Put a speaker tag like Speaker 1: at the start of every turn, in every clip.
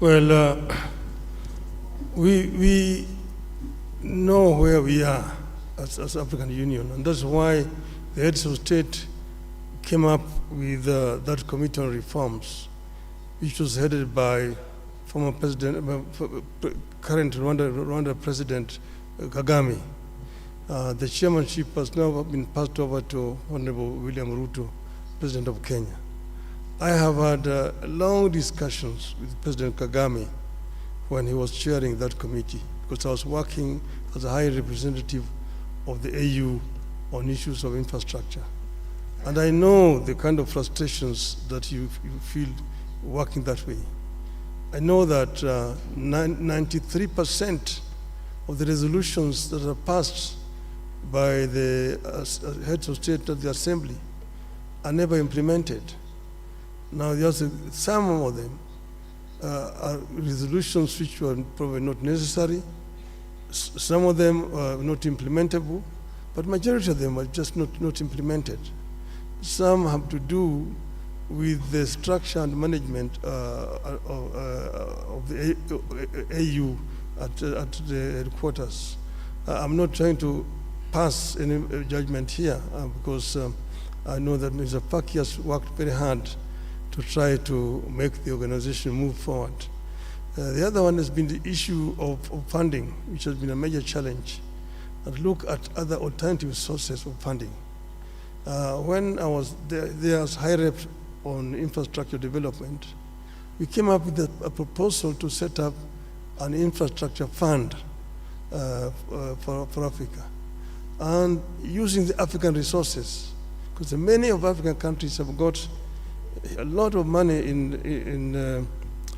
Speaker 1: Well, we know where we are as African Union, and that's why the heads of state came up with that committee on reforms, which was headed by former president, current Rwanda President Kagame. The chairmanship has now been passed over to Honorable William Ruto, President of Kenya. I have had long discussions with President Kagame when he was chairing that committee, because I was working as a high representative of the AU on issues of infrastructure. And I know the kind of frustrations that you feel working that way. I know that 93% of the resolutions that are passed by the heads of state at the assembly are never implemented. Now, there's some of them are resolutions which were probably not necessary. Some of them are not implementable, but majority of them are just not implemented. Some have to do with the structure and management of the AU at the headquarters. I'm not trying to pass any judgment here because I know that Mr. Paki has worked very hard to try to make the organization move forward. The other one has been the issue of funding, which has been a major challenge, and look at other alternative sources of funding. When I was there as high rep on infrastructure development, we came up with a proposal to set up an infrastructure fund for Africa, and using the African resources, because many of African countries have got a lot of money in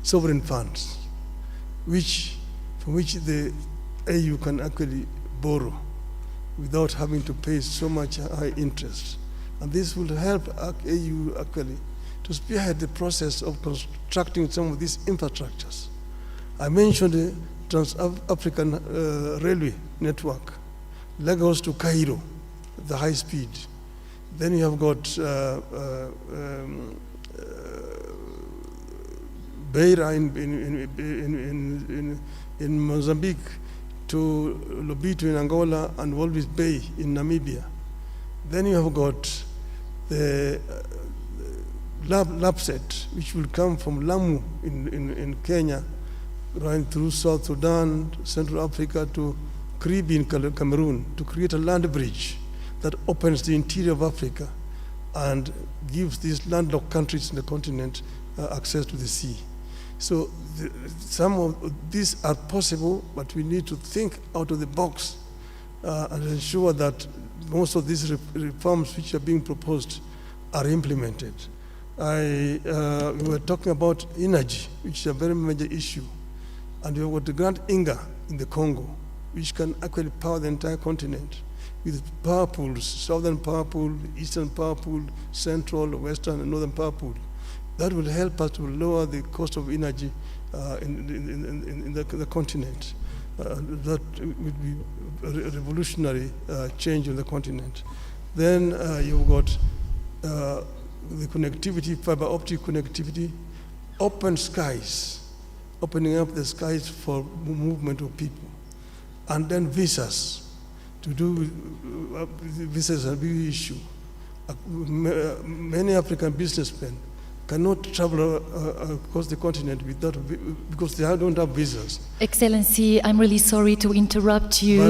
Speaker 1: sovereign funds, from which the AU can actually borrow without having to pay so much high interest. And this will help AU actually to spearhead the process of constructing some of these infrastructures. I mentioned the Trans-African Railway network, Lagos to Cairo, the high speed. Then you have got Beira in Mozambique, to Lobito in Angola, and Walvis Bay in Namibia. Then you have got the LAPSET, which will come from Lamu in Kenya, running through South Sudan, Central Africa to Caribbean, Cameroon, to create a land bridge that opens the interior of Africa and gives these landlocked countries in the continent access to the sea. So some of these are possible, but we need to think out of the box and ensure that most of these reforms which are being proposed are implemented. We were talking about energy, which is a very major issue. And we have got the Grand Inga in the Congo, which can actually power the entire continent with power pools, southern power pool, eastern power pool, central, western, and northern power pool. That will help us to lower the cost of energy in the continent. That would be a revolutionary change on the continent. Then you've got the connectivity, fiber optic connectivity, open skies, opening up the skies for movement of people, and then visas. To do visas is a big issue. Many African businessmen cannot travel across the continent without, because they don't have visas.
Speaker 2: Excellency, I'm really sorry to interrupt you.